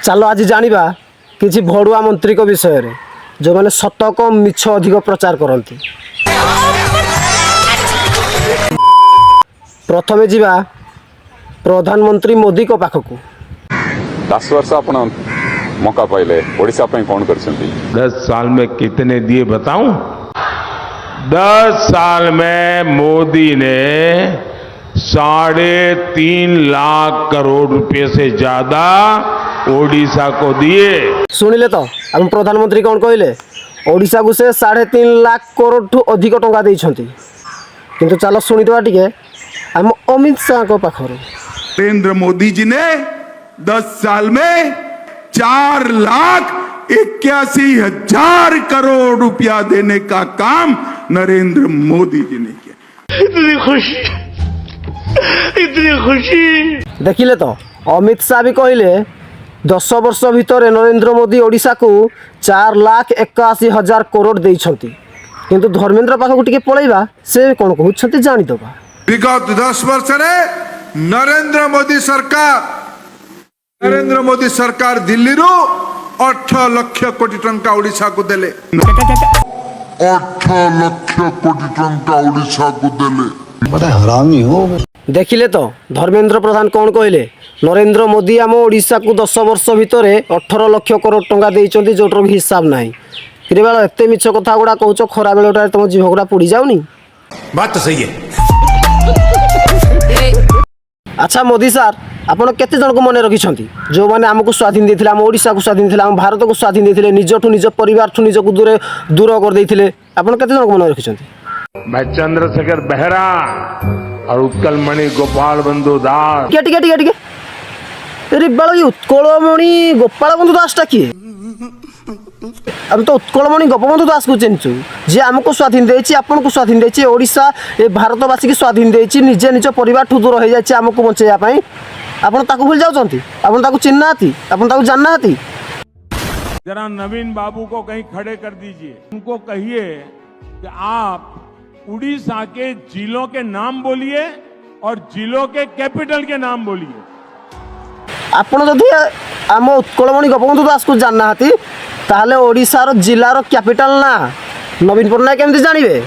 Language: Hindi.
चलो आज जानिबा किछि भड़ुआ मंत्री को विषय रे जो माने सत कम मिछ अधिक प्रचार करती। प्रथमे जीवा प्रधानमंत्री मोदी को पाखकू 10 वर्ष अपना मौका पाइले ओडिशा पे कौन कर 10 साल में कितने दिए बताऊं? 10 साल में मोदी ने 3.5 लाख करोड़ रुपए से ज्यादा ओडिशा को दिए। सुनिले तो हम प्रधानमंत्री कौन कहले ओडिशा को से 3.5 लाख करोड़ ठू अधिक टंका देइछंती। किंतु चलो सुनिदवा टिके हम अमित शाह को पाखर नरेंद्र मोदी जी ने 10 साल में 4,81,000 करोड़ रुपया देने का काम नरेंद्र मोदी जी ने किया। इतनी खुशी देखिले तो अमित शाह भी कहले 10 वर्ष भितर नरेंद्र मोदी ओडिशा को 4,81,000 करोड़ देइछंती। किंतु धर्मेंद्र पाखक टिके पळैबा से कोन कहउछंती जानि दबा। विगत 10 वर्ष रे नरेंद्र मोदी सरकार दिल्ली रू 8 लाख कोटी टंका ओडिशा को देले। 8 लाख कोटी टंका ओडिशा को देले। बड़ा हरामी हो। देखिले तो धर्मेंद्र प्रधान कौन कहले नरेंद्र मोदी आम ओडिशा को 10 वर्ष भितर 18 लाख करोड़ टंका देइछंती जोटर भी हिसाब नाही। फिर बेला एते मिछ कथा गुडा कहउछ खरा बेलटा तुम जीव गुडा पड़ी जाउनी। बात तो सही है। अच्छा मोदी सर आपण केते जन को मन रखिछंती जो माने हमको स्वाधीन देथिले हम ओडिशा को स्वाधीन देथिले हम भारत को स्वाधीन देथिले निजठू निज परिवार ठू निज को दूर कर देथिले आपण केते जन को मन रखिछंती? मैं चंद्रशेखर बेहरा और उत्कलमणि गोपाल बंधु दास। टिके अरे बाल उत्कलमणि गोपाल बंधु दास टा किए? हम तो उत्कलमणि गोपबंधु दास को चिन्हचु जे आमको स्वाधीन देछि आपन को स्वाधीन देछि ओडिशा ए भारतवासी के स्वाधीन देछि निजे निज परिवार ठू दूर हो जाछि आमको बंचैया पई। आपन ताको भूल जाउछंती आपन ताको चिन्हनाती आपन ताको जाननाती। जरा नवीन बाबू को कहीं खड़े कर दीजिए उनको कहिए कि आप उड़ीसा के जिलों के नाम बोलिए और जिलों के कैपिटल के नाम बोलिए। आपण जदि आम उत्कलमणि गोपबंधु दास को जानना ताहले ओडिशार जिलार कैपिटल ना नवीन पट्टनायक केमती जानिबे?